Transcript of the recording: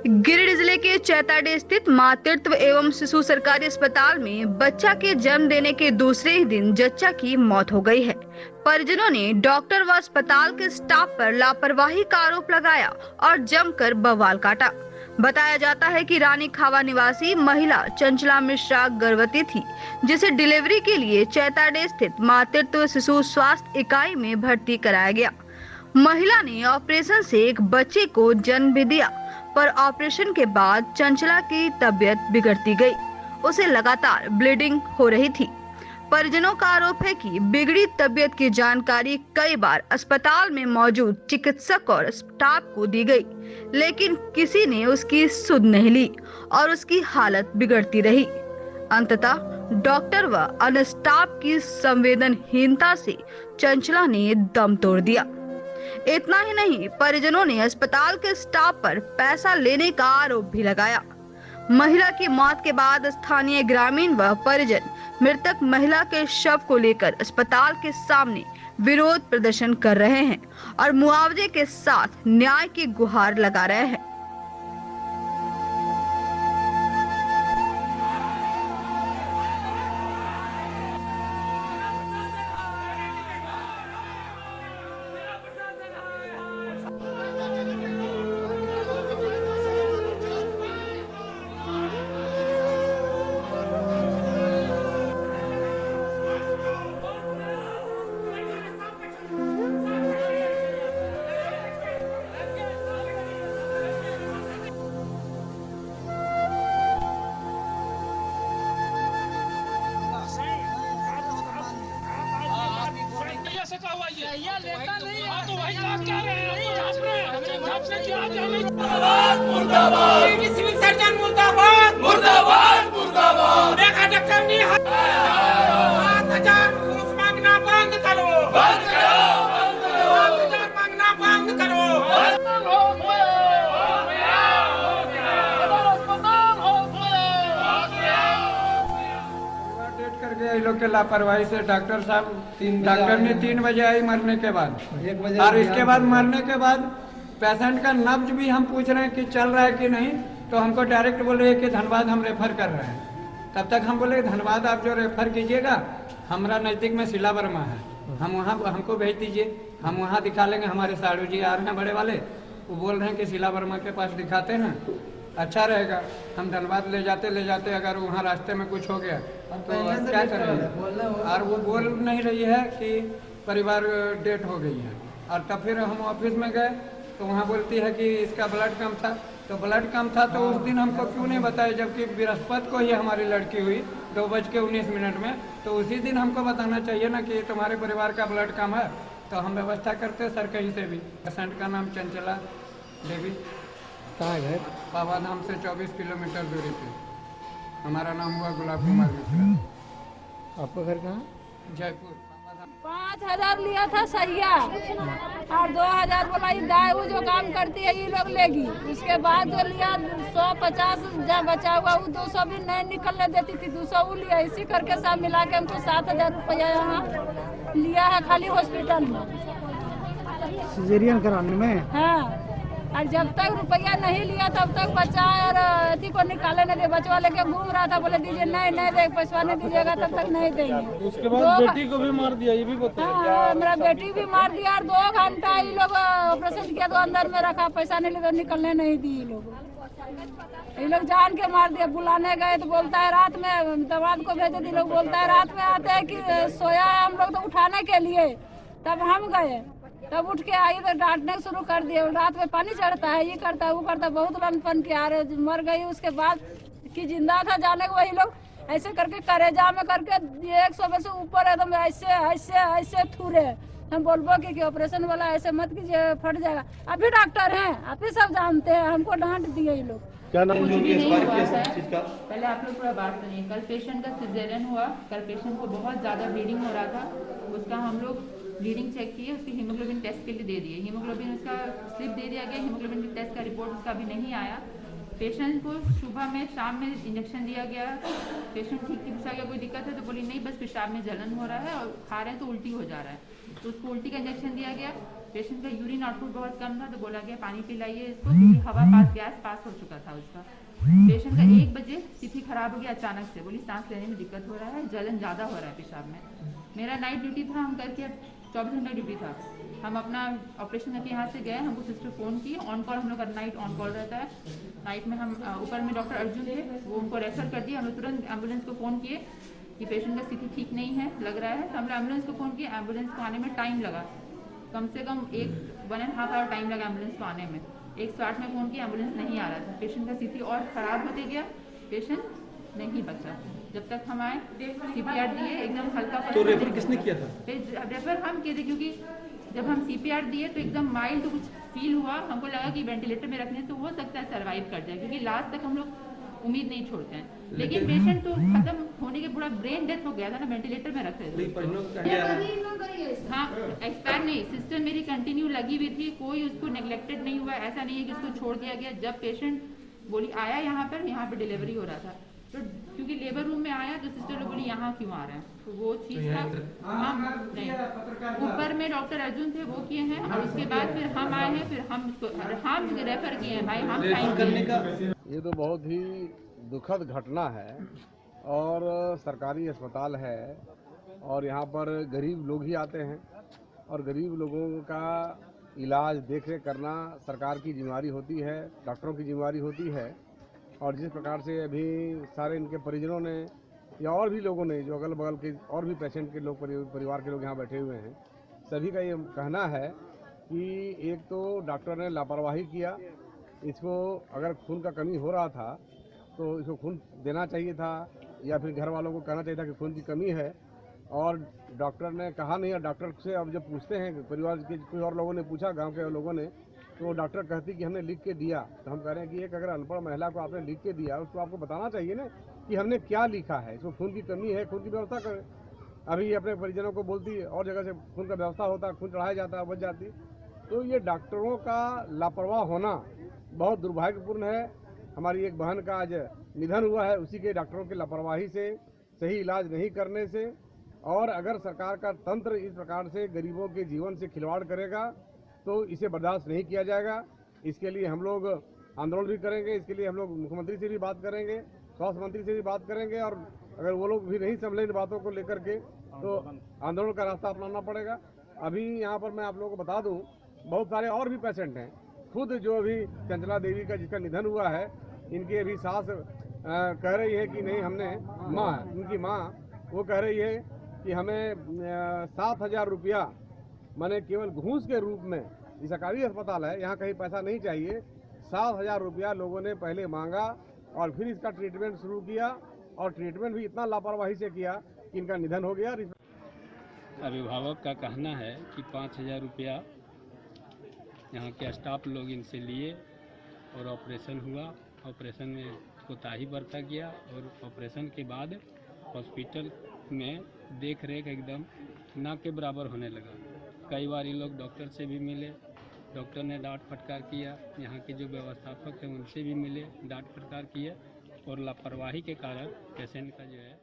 गिरिडीह जिले के चैताडीह स्थित मातृत्व एवं शिशु सरकारी अस्पताल में बच्चा के जन्म देने के दूसरे ही दिन जच्चा की मौत हो गई है। परिजनों ने डॉक्टर व अस्पताल के स्टाफ पर लापरवाही का आरोप लगाया और जमकर बवाल काटा। बताया जाता है कि रानी खावा निवासी महिला चंचला मिश्रा गर्भवती थी, जिसे डिलीवरी के लिए चैताडीह स्थित मातृत्व शिशु स्वास्थ्य इकाई में भर्ती कराया गया। महिला ने ऑपरेशन से एक बच्चे को जन्म भी दिया, पर ऑपरेशन के बाद चंचला की तबीयत बिगड़ती गई। उसे लगातार ब्लीडिंग हो रही थी। परिजनों का आरोप है कि बिगड़ी तबीयत की जानकारी कई बार अस्पताल में मौजूद चिकित्सक और स्टाफ को दी गई, लेकिन किसी ने उसकी सुध नहीं ली और उसकी हालत बिगड़ती रही। अंततः डॉक्टर व अन्य स्टाफ की संवेदनहीनता से चंचला ने दम तोड़ दिया। इतना ही नहीं, परिजनों ने अस्पताल के स्टाफ पर पैसा लेने का आरोप भी लगाया। महिला की मौत के बाद स्थानीय ग्रामीण व परिजन मृतक महिला के शव को लेकर अस्पताल के सामने विरोध प्रदर्शन कर रहे हैं और मुआवजे के साथ न्याय की गुहार लगा रहे हैं। मुर्दाबाद सिविल सर्जन मुर्दाबाद मुर्दाबाद मुर्दाबाद देखा डॉक्टर ने 7,000 घूस मांगना बंद करो, बंद करो, बंद करो, 7,000 मांगना बंद करो। डेट कर गया ये लोग के लापरवाही से। डॉक्टर साहब ने 3 बजे आई मरने के बाद, और इसके बाद मरने के बाद पेशेंट का नब्ज भी हम पूछ रहे हैं कि चल रहा है कि नहीं, तो हमको डायरेक्ट बोल रहे हैं कि धनबाद हम रेफर कर रहे हैं। तब तक हम बोले धनबाद आप जो रेफर कीजिएगा, हमारा नज़दीक में शिला वर्मा है, हम वहाँ हमको भेज दीजिए, हम वहाँ दिखा लेंगे। हमारे साड़ू जी आ रहे हैं बड़े वाले, वो बोल रहे हैं कि शिला वर्मा के पास दिखाते हैं, अच्छा रहेगा। हम धनबाद ले जाते अगर वहाँ रास्ते में कुछ हो गया तो क्या करेंगे। और वो बोल नहीं रही है कि परिवार डेट हो गई है। और तब फिर हम ऑफिस में गए तो वहाँ बोलती है कि इसका ब्लड कम था। तो ब्लड कम था तो उस दिन हमको क्यों नहीं बताया, जबकि बृहस्पति को ही हमारी लड़की हुई 2:19 में। तो उसी दिन हमको बताना चाहिए ना कि तुम्हारे परिवार का ब्लड कम है, तो हम व्यवस्था करते सर कहीं से भी। पेशेंट का नाम चंचला देवी, कहाँ है? बाबा धाम से 24 किलोमीटर दूरी पे। हमारा नाम हुआ गुलाब कुमार मिश्रा। आपका घर कहाँ? जयपुर। 5,000 लिया था सैया और 2,000 बोला दाई वो जो काम करती है ये लोग लेगी। उसके बाद जो लिया 150 जब बचा हुआ वो 200 भी नहीं निकलने देती थी, 200 वो लिया। इसी करके सब मिला के हमको 7,000 रुपया यहाँ लिया है खाली हॉस्पिटल में सिजेरियन कराने में। हाँ, और जब तक रुपया नहीं लिया तब तक बच्चा और अथी को निकाले नहीं दे। बचवा लेके घूम रहा था, बोले दीजिए नहीं दे, पैसा नहीं दीजिएगा तब तक नहीं देंगे। उसके बाद बेटी को भी मार दिया, ये भी बताया। हाँ, मेरा बेटी भी मार दिया और 2 घंटा ये लोग ऑपरेशन किया तो अंदर में रखा, पैसा नहीं लिया, निकलने नहीं दी। ये लोग जान के मार दिया। बुलाने गए तो बोलता है रात में, दवाद को भेजे थे, लोग बोलता है रात में आते हैं कि सोया है हम लोग तो उठाने के लिए। तब हम गए, तब उठ के आई तो डांटने शुरू कर दिए। रात में पानी चढ़ता है, ये करता है वो करता है, बहुत रनपन किया। मर गई उसके बाद कि जिंदा था जाने को वही लोग ऐसे करके करेजा में करके 100 में से ऊपर एकदम ऐसे ऐसे ऐसे थूरे। हम बोलबो कि ऑपरेशन वाला ऐसे मत कीजिए, फट जाएगा। अभी डॉक्टर हैं, आप ही सब जानते हैं, हमको डांट दिए ये लोग। क्या नाम? कुछ भी नहीं हुआ है। पहले आप लोग पूरा बात सुनिए। कल पेशेंट का सिजेरियन हुआ। कल पेशेंट को बहुत ज़्यादा ब्लीडिंग हो रहा था। उसका हम लोग ब्लीडिंग चेक किए, उसकी हीमोग्लोबिन टेस्ट के लिए दे दिए। हीमोग्लोबिन उसका स्लिप दे दिया गया, हीमोग्लोबिन टेस्ट का रिपोर्ट उसका अभी नहीं आया। पेशेंट को सुबह में शाम में इंजेक्शन दिया गया। पेशेंट ठीक की पूछा गया कोई दिक्कत है तो बोली नहीं, बस पेशाब में जलन हो रहा है और खा रहे हैं तो उल्टी हो जा रहा है, तो उसको उल्टी का इंजेक्शन दिया गया। पेशेंट का यूरिन आउटपुट बहुत कम था, तो बोला गया पानी पिलाइए इसको, क्योंकि हवा पास गैस पास हो चुका था उसका। पेशेंट का 1 बजे स्थिति खराब हो गया अचानक से, बोली सांस लेने में दिक्कत हो रहा है, जलन ज़्यादा हो रहा है पेशाब में। मेरा नाइट ड्यूटी था, हम करके 24 घंटा ड्यूटी था। हम अपना ऑपरेशन करके यहाँ से गए, हमको सिस्टर फ़ोन की, ऑन कॉल हम लोग का नाइट ऑन कॉल रहता है। नाइट में हम ऊपर में डॉक्टर अर्जुन थे, वो उनको रेफर कर दिया। हम लोग तुरंत एम्बुलेंस को फ़ोन किए कि पेशेंट का स्थिति ठीक नहीं है लग रहा है, तो हम लोग एम्बुलेंस को फ़ोन किए। एम्बुलेंस को आने में टाइम लगा, कम से कम 1.5 आवर टाइम लगा एम्बुलेंस को आने में। 108 में फ़ोन किया, एम्बुलेंस नहीं आ रहा था। पेशेंट का स्थिति और ख़राब होते गया, पेशेंट नहीं बचा। जब तक हम आए CPR दिए, एकदम हल्का। तो रेफर किसने किया था? रेफर हम किए थे, क्योंकि जब हम CPR दिए तो एकदम माइल्ड कुछ फील हुआ, हमको लगा कि वेंटिलेटर में रखने से हो सकता है सर्वाइव कर जाए, क्योंकि लास्ट तक हम लोग उम्मीद नहीं छोड़ते हैं। लेकिन पेशेंट तो खत्म होने के पूरा ब्रेन डेथ हो गया था ना, वेंटिलेटर में रखते थे। हाँ, एक्सपायर नहीं, सिस्टर मेरी कंटिन्यू लगी हुई थी, कोई उसको नेग्लेक्टेड नहीं हुआ। ऐसा नहीं है कि उसको छोड़ दिया गया। जब पेशेंट बोली आया यहाँ पे डिलीवरी हो रहा था, तो क्योंकि लेबर रूम में आया तो सिस्टर लोग बोली यहाँ क्यों आ रहे हैं, तो वो चीज़ था। हम नहीं, ऊपर में डॉक्टर अर्जुन थे, वो किए हैं, और उसके बाद फिर हम आए हैं, फिर हम उसको हम रेफर किए हैं भाई, हम साइन किए। ये तो बहुत ही दुखद घटना है, और सरकारी अस्पताल है, और यहाँ पर गरीब लोग ही आते हैं, और गरीब लोगों का इलाज देख रेख करना सरकार की जिम्मेदारी होती है, डॉक्टरों की जिम्मेदारी होती है। और जिस प्रकार से अभी सारे इनके परिजनों ने या और भी लोगों ने, जो अगल बगल के और भी पेशेंट के लोग, परिवार के लोग यहाँ बैठे हुए हैं, सभी का ये कहना है कि एक तो डॉक्टर ने लापरवाही किया, इसको अगर खून का कमी हो रहा था तो इसको खून देना चाहिए था, या फिर घर वालों को कहना चाहिए था कि खून की कमी है, और डॉक्टर ने कहा नहीं। और डॉक्टर से अब जब पूछते हैं, परिवार के कुछ और लोगों ने पूछा, गांव के लोगों ने, तो डॉक्टर कहती कि हमने लिख के दिया। तो हम कह रहे हैं कि एक अगर अनपढ़ महिला को आपने लिख के दिया, उसको आपको बताना चाहिए ना कि हमने क्या लिखा है, इसको खून की कमी है, खून की व्यवस्था करें। अभी अपने परिजनों को बोलती है, और जगह से खून का व्यवस्था होता, खून चढ़ाया जाता, बच जाती। तो ये डॉक्टरों का लापरवाह होना बहुत दुर्भाग्यपूर्ण है। हमारी एक बहन का आज निधन हुआ है, उसी के डॉक्टरों की लापरवाही से, सही इलाज नहीं करने से। और अगर सरकार का तंत्र इस प्रकार से गरीबों के जीवन से खिलवाड़ करेगा तो इसे बर्दाश्त नहीं किया जाएगा। इसके लिए हम लोग आंदोलन भी करेंगे, इसके लिए हम लोग मुख्यमंत्री से भी बात करेंगे, स्वास्थ्य मंत्री से भी बात करेंगे, और अगर वो लोग भी नहीं समझे इन बातों को लेकर के तो आंदोलन का रास्ता अपनाना पड़ेगा। अभी यहाँ पर मैं आप लोगों को बता दूँ, बहुत सारे और भी पेशेंट हैं। खुद जो अभी चंचला देवी का जिसका निधन हुआ है, इनकी अभी सास कह रही है कि नहीं, हमने माँ, इनकी माँ वो कह रही है कि हमें 7,000 रुपया मैंने केवल घूस के रूप में, ये सरकारी अस्पताल है, यहाँ कहीं पैसा नहीं चाहिए, 7,000 रुपया लोगों ने पहले मांगा, और फिर इसका ट्रीटमेंट शुरू किया, और ट्रीटमेंट भी इतना लापरवाही से किया कि इनका निधन हो गया। अभिभावक का कहना है कि 5,000 रुपया यहाँ के स्टाफ लोग इनसे लिए, और ऑपरेशन हुआ। ऑपरेशन में कोताही बरता गया, और ऑपरेशन के बाद हॉस्पिटल में देख रेख एकदम ना के बराबर होने लगा। कई बार ये लोग डॉक्टर से भी मिले, डॉक्टर ने डांट फटकार किया, यहाँ के जो व्यवस्थापक हैं उनसे भी मिले, डांट फटकार किया, और लापरवाही के कारण पेशेंट का जो है